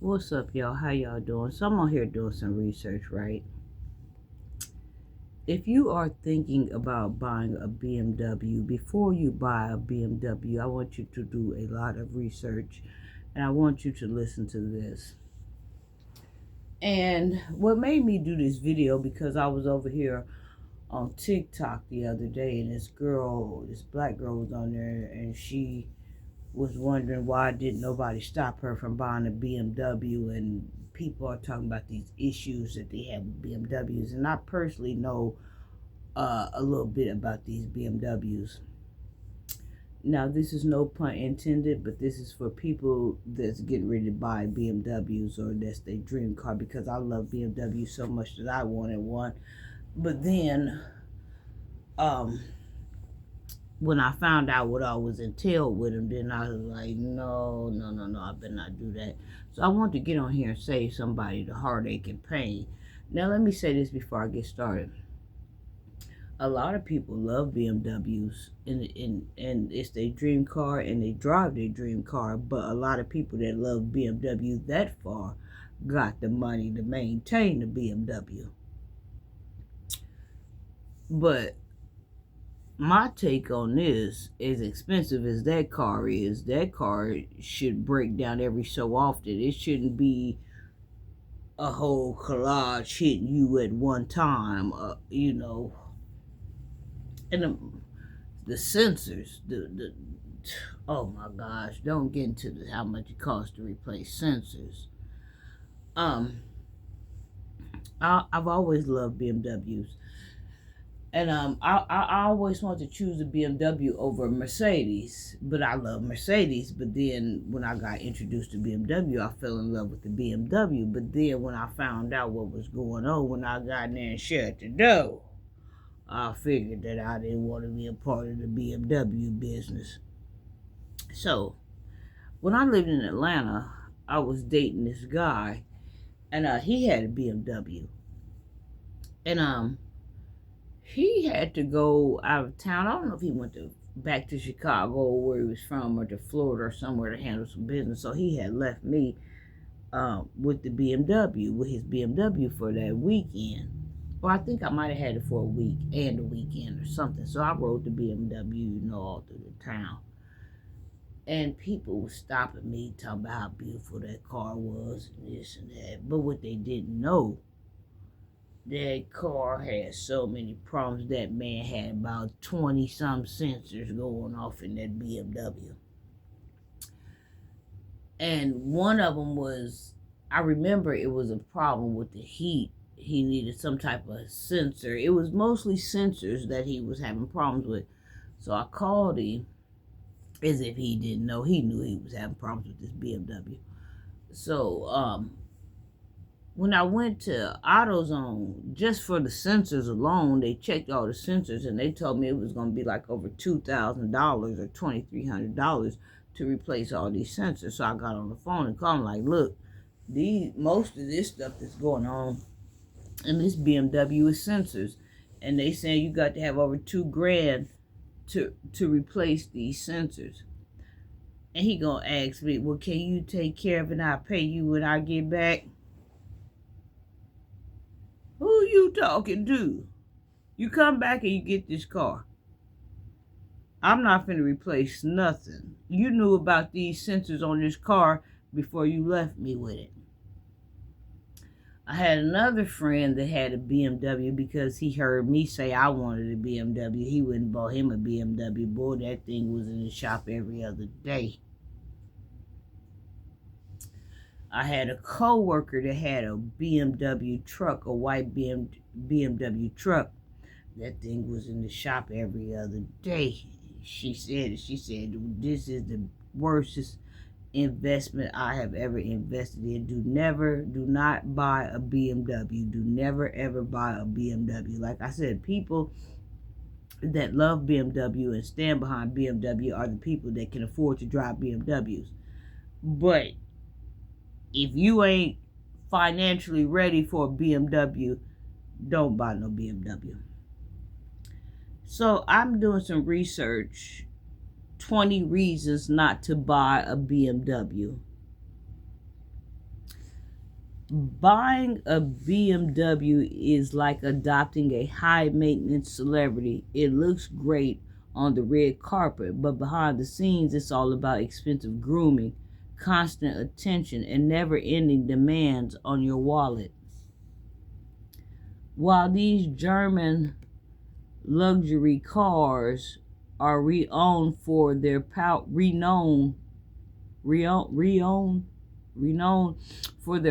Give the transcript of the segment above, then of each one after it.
What's up, y'all? How y'all doing? So I'm on here doing some research, right? If you are thinking about buying a BMW, before you buy a BMW, I want you to do a lot of research, and I want you to listen to this. And what made me do this video, because I was over here on TikTok the other day, and this black girl was on there, and she was wondering why didn't nobody stop her from buying a BMW, and people are talking about these issues that they have with BMWs, and I personally know a little bit about these BMWs. Now, this is no pun intended, but this is for people that's getting ready to buy BMWs, or that's their dream car, because I love BMW so much that I wanted one. But then, um, when I found out what all was entailed with them, then I was like, no, no, no, no, I better not do that. So I want to get on here and save somebody the heartache and pain. Now, let me say this before I get started. A lot of people love BMWs, and it's their dream car, and they drive their dream car, but a lot of people that love BMW that far got the money to maintain the BMW. But my take on this, as expensive as that car should break down every so often. It shouldn't be a whole collage hitting you at one time, And the sensors, oh my gosh, don't get into how much it costs to replace sensors. I've always loved BMWs. And I always wanted to choose a BMW over a Mercedes, but I love Mercedes. But then when I got introduced to BMW, I fell in love with the BMW. But then when I found out what was going on, when I got in there and shut the door, I figured that I didn't want to be a part of the BMW business. So when I lived in Atlanta, I was dating this guy, and he had a BMW, and he had to go out of town. I don't know if he went back to Chicago, or where he was from, or to Florida or somewhere to handle some business. So he had left me with his BMW for that weekend. Well, I think I might have had it for a week and a weekend or something. So I rode the BMW, all through the town. And people were stopping me, talking about how beautiful that car was, and this and that. But what they didn't know, that car had so many problems. That man had about 20 some sensors going off in that BMW. And one of them was, I remember it was a problem with the heat. He needed some type of sensor. It was mostly sensors that he was having problems with. So I called him, as if he didn't know. He knew he was having problems with this BMW. So, when I went to AutoZone, just for the sensors alone, they checked all the sensors, and they told me it was going to be like over $2,000 or $2,300 to replace all these sensors. So I got on the phone and called him like, look, most of this stuff that's going on in this BMW is sensors, and they saying you got to have over $2,000 to replace these sensors. And he gonna ask me, well, can you take care of it and I'll pay you when I get back? Who you talking to? You come back and you get this car. I'm not finna replace nothing. You knew about these sensors on this car before you left me with it. I had another friend that had a BMW because he heard me say I wanted a BMW. He went and bought him a BMW. Boy, that thing was in the shop every other day. I had a co-worker that had a BMW truck, a white BMW truck. That thing was in the shop every other day. She said, this is the worstest investment I have ever invested in. Do not buy a BMW. Do never, ever buy a BMW. Like I said, people that love BMW and stand behind BMW are the people that can afford to drive BMWs. But if you ain't financially ready for a BMW, don't buy no BMW. So I'm doing some research. 20 reasons not to buy a BMW. Buying a BMW is like adopting a high maintenance celebrity. It looks great on the red carpet, but behind the scenes, it's all about expensive grooming, constant attention, and never ending demands on your wallet. While these German luxury cars are renowned for their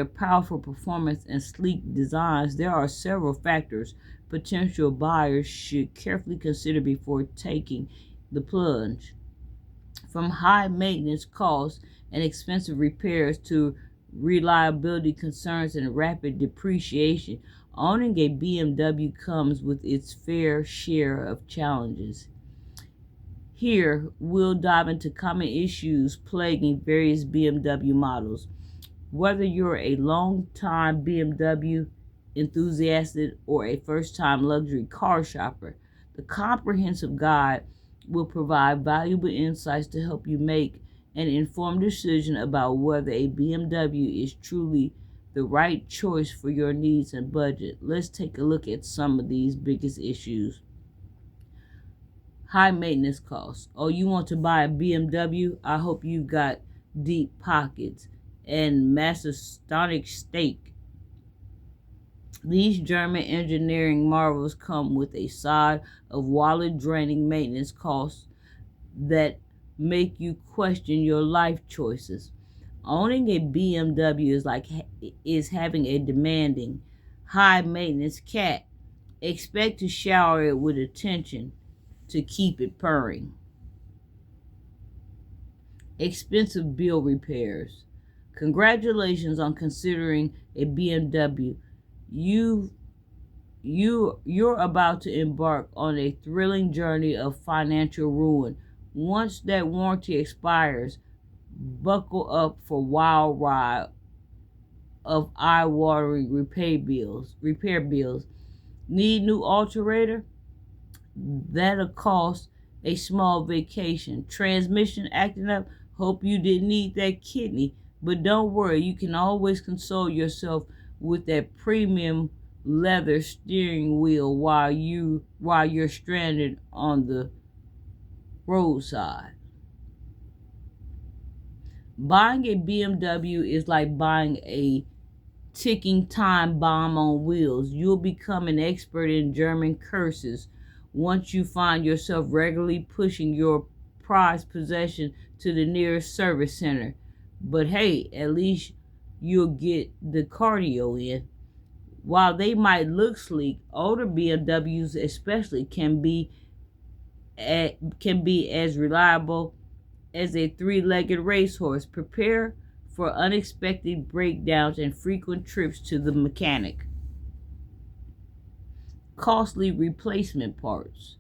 powerful performance and sleek designs, there are several factors potential buyers should carefully consider before taking the plunge. From high maintenance costs and expensive repairs to reliability concerns and rapid depreciation, owning a BMW comes with its fair share of challenges. Here, we'll dive into common issues plaguing various BMW models. Whether you're a long-time BMW enthusiast or a first-time luxury car shopper, the comprehensive guide will provide valuable insights to help you make an informed decision about whether a BMW is truly the right choice for your needs and budget. Let's take a look at some of these biggest issues. High maintenance costs. Oh, you want to buy a BMW? I hope you've got deep pockets and mastodonic stake. These German engineering marvels come with a side of wallet-draining maintenance costs that make you question your life choices. Owning a BMW is having a demanding, high-maintenance cat. Expect to shower it with attention to keep it purring. Expensive bill repairs. Congratulations on considering a BMW. You're about to embark on a thrilling journey of financial ruin. Once that warranty expires, buckle up for a wild ride of eye-watering Repair bills. Need new alternator? That'll cost a small vacation. Transmission acting up? Hope you didn't need that kidney. But don't worry, you can always console yourself with that premium leather steering wheel while you're stranded on the roadside. Buying a BMW is like buying a ticking time bomb on wheels. You'll become an expert in German curses once you find yourself regularly pushing your prized possession to the nearest service center. But hey, at least you'll get the cardio in. While they might look sleek, older BMWs especially can be as reliable as a three-legged racehorse. Prepare for unexpected breakdowns and frequent trips to the mechanic. Costly replacement parts.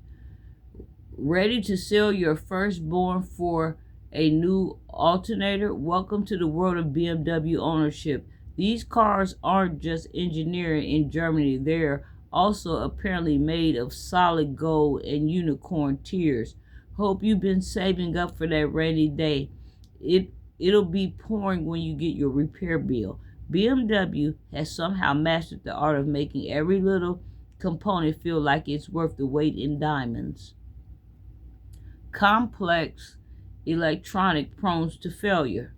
Ready to sell your firstborn for a new alternator? Welcome to the world of BMW ownership. These cars aren't just engineered in Germany, they're also apparently made of solid gold and unicorn tears. Hope you've been saving up for that rainy day. It'll be pouring when you get your repair bill. BMW has somehow mastered the art of making every little component feel like it's worth the weight in diamonds. Complex electronic prone to failure.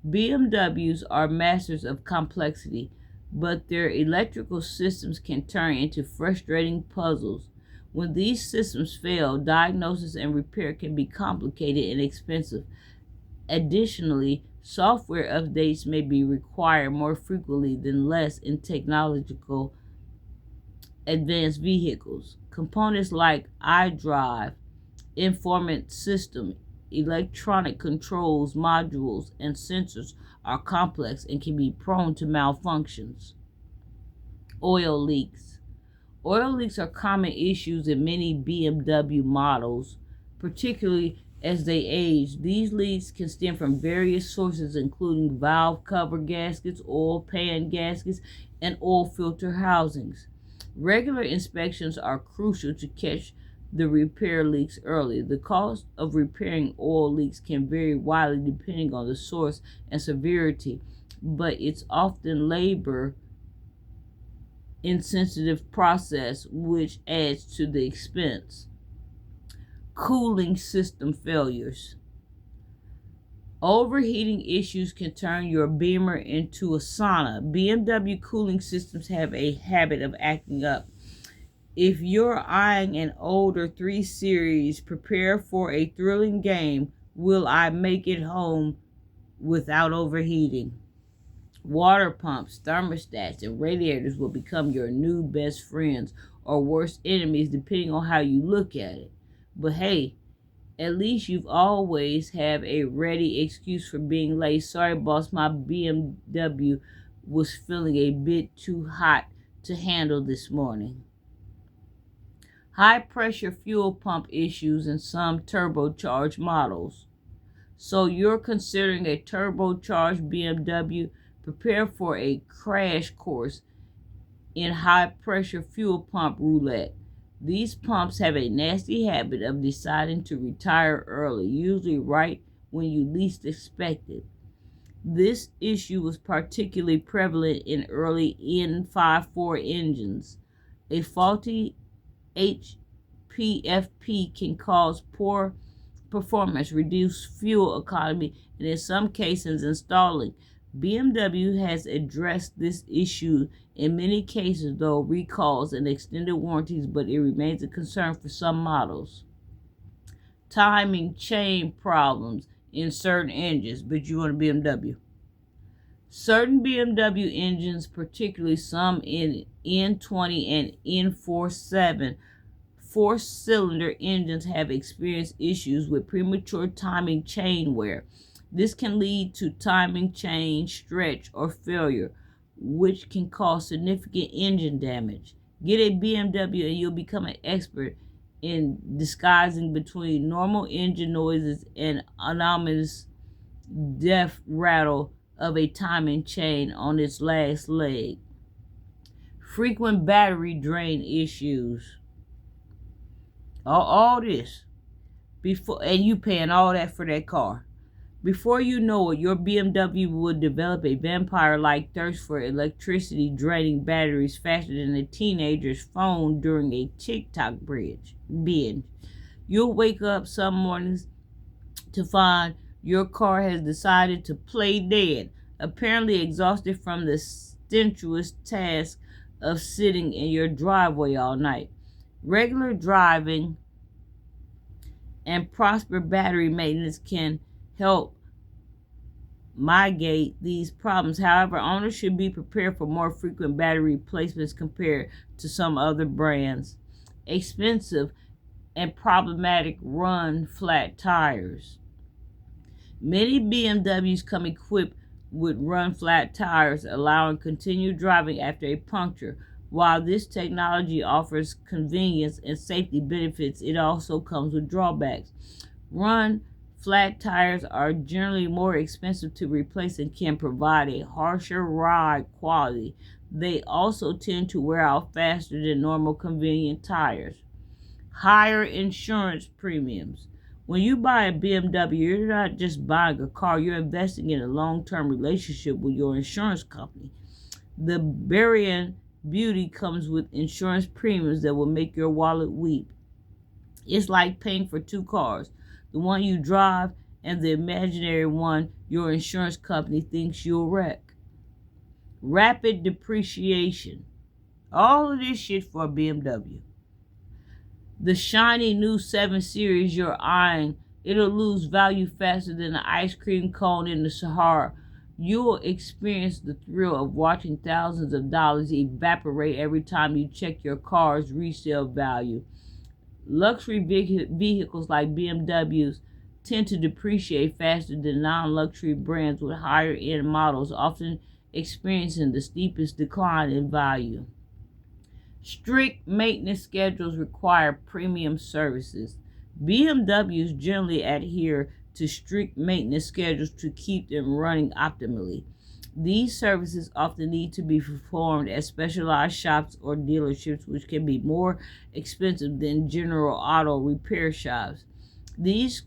BMWs are masters of complexity, but their electrical systems can turn into frustrating puzzles. When these systems fail, diagnosis and repair can be complicated and expensive. Additionally, software updates may be required more frequently than less in technological advanced vehicles. Components like iDrive, information system, electronic controls modules, and sensors are complex and can be prone to malfunctions. Oil leaks. Oil leaks are common issues in many BMW models, particularly as they age. These leaks can stem from various sources, including valve cover gaskets, oil pan gaskets, and oil filter housings. Regular inspections are crucial to catch the repair leaks early. The cost of repairing oil leaks can vary widely depending on the source and severity. but it's often labor insensitive process which adds to the expense. Cooling system failures. Overheating issues can turn your Beamer into a sauna. BMW cooling systems have a habit of acting up. If you're eyeing an older 3 Series, prepare for a thrilling game. Will I make it home without overheating? Water pumps, thermostats, and radiators will become your new best friends or worst enemies depending on how you look at it. But hey, at least you've always have a ready excuse for being late. Sorry, boss, my BMW was feeling a bit too hot to handle this morning. High pressure fuel pump issues in some turbocharged models. So you're considering a turbocharged BMW? Prepare for a crash course in high pressure fuel pump roulette. These pumps have a nasty habit of deciding to retire early, usually right when you least expect it. This issue was particularly prevalent in early N54 engines. A faulty HPFP can cause poor performance, reduced fuel economy, and in some cases installing. BMW has addressed this issue in many cases, though recalls and extended warranties, but it remains a concern for some models. Timing chain problems in certain engines, but you want a BMW. Certain BMW engines, particularly some in N20 and N47, four-cylinder engines, have experienced issues with premature timing chain wear. This can lead to timing chain stretch or failure, which can cause significant engine damage. Get a BMW and you'll become an expert in disguising between normal engine noises and anomalous death rattle of a timing chain on its last leg. Frequent battery drain issues. All this before, and you paying all that for that car. Before you know it, your BMW will develop a vampire-like thirst for electricity, draining batteries faster than a teenager's phone during a TikTok binge. You'll wake up some mornings to find your car has decided to play dead, apparently exhausted from the strenuous task of sitting in your driveway all night. Regular driving and proper battery maintenance can help mitigate these problems. However, owners should be prepared for more frequent battery replacements compared to some other brands. Expensive and problematic run flat tires. Many BMWs come equipped with run flat tires, allowing continued driving after a puncture. While this technology offers convenience and safety benefits, it also comes with drawbacks. Run flat tires are generally more expensive to replace and can provide a harsher ride quality. They also tend to wear out faster than normal convenient tires. Higher insurance premiums. When you buy a BMW, you're not just buying a car, you're investing in a long-term relationship with your insurance company. The Barian Beauty comes with insurance premiums that will make your wallet weep. It's like paying for two cars, the one you drive and the imaginary one your insurance company thinks you'll wreck. Rapid depreciation. All of this shit for a BMW. The shiny new 7 Series you're eyeing, it'll lose value faster than an ice cream cone in the Sahara. You'll experience the thrill of watching thousands of dollars evaporate every time you check your car's resale value. Luxury vehicles like BMWs tend to depreciate faster than non-luxury brands with higher-end models, often experiencing the steepest decline in value. Strict maintenance schedules require premium services. BMWs generally adhere to strict maintenance schedules to keep them running optimally. These services often need to be performed at specialized shops or dealerships, which can be more expensive than general auto repair shops. These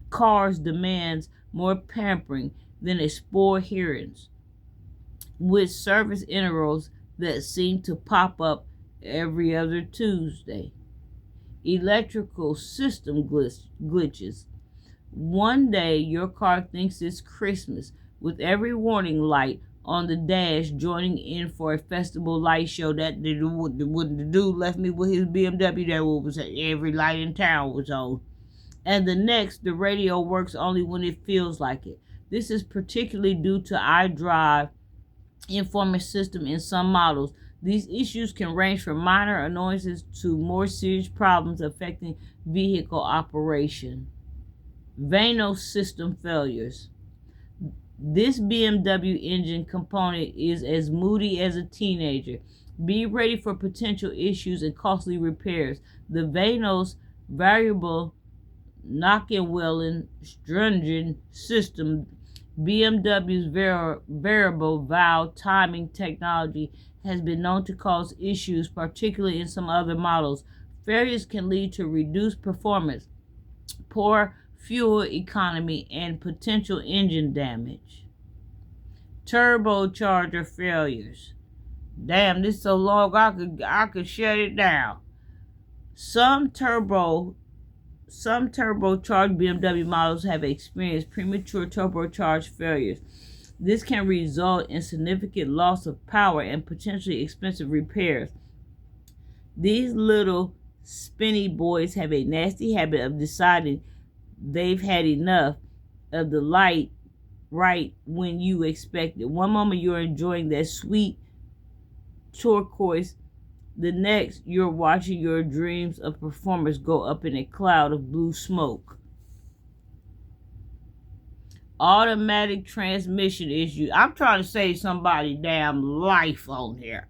cars demand more pampering than a spoiled hearings. with service intervals that seem to pop up every other Tuesday. Electrical system glitches. One day your car thinks it's Christmas, with every warning light on the dash joining in for a festival light show. That the dude left me with his BMW that was every light in town was on. And the next, the radio works only when it feels like it. This is particularly due to iDrive information system in some models. These issues can range from minor annoyances to more serious problems affecting vehicle operation. Vanos system failures. This BMW engine component is as moody as a teenager. Be ready for potential issues and costly repairs. The Vanos variable Knockenwellen stringent system, BMW's variable valve timing technology, has been known to cause issues, particularly in some other models. Failures can lead to reduced performance, poor fuel economy, and potential engine damage. Turbocharger failures. Damn, this is so long I could shut it down. Some turbocharged BMW models have experienced premature turbocharge failures. This can result in significant loss of power and potentially expensive repairs. These little spinny boys have a nasty habit of deciding they've had enough of the light right when you expect it. One moment you're enjoying that sweet turquoise, the next you're watching your dreams of performance go up in a cloud of blue smoke. Automatic transmission issue. I'm trying to save somebody damn life on here.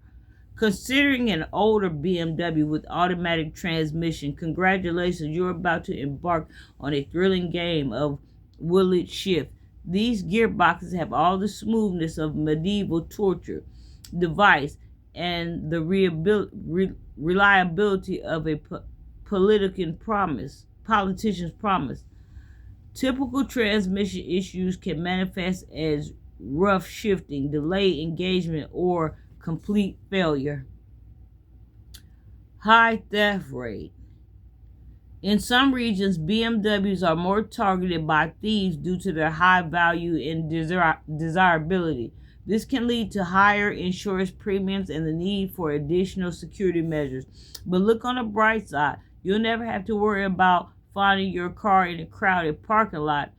Considering an older BMW with automatic transmission, congratulations, you're about to embark on a thrilling game of will it shift. These gearboxes have all the smoothness of medieval torture device and the reliability of a politician's promise. Typical transmission issues can manifest as rough shifting, delayed engagement, or complete failure. High theft rate. In some regions, BMWs are more targeted by thieves due to their high value and desirability. This can lead to higher insurance premiums and the need for additional security measures. But look on the bright side. You'll never have to worry about finding your car in a crowded parking lot.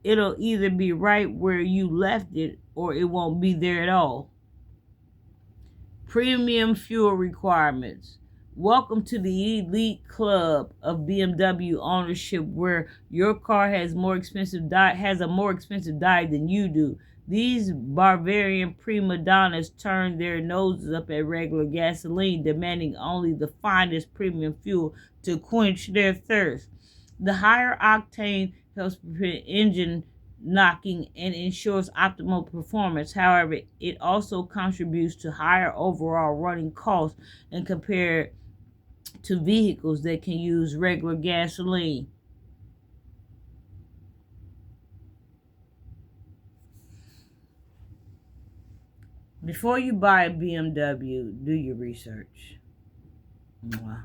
It'll either be right where you left it or it won't be there at all. Premium fuel requirements. Welcome to the elite club of BMW ownership, where your car has a more expensive diet than you do. These Bavarian prima donnas turn their noses up at regular gasoline, demanding only the finest premium fuel to quench their thirst. The higher octane helps prevent engine knocking and ensures optimal performance. However, it also contributes to higher overall running costs and compared to vehicles that can use regular gasoline. Before you buy a BMW, do your research. Wow.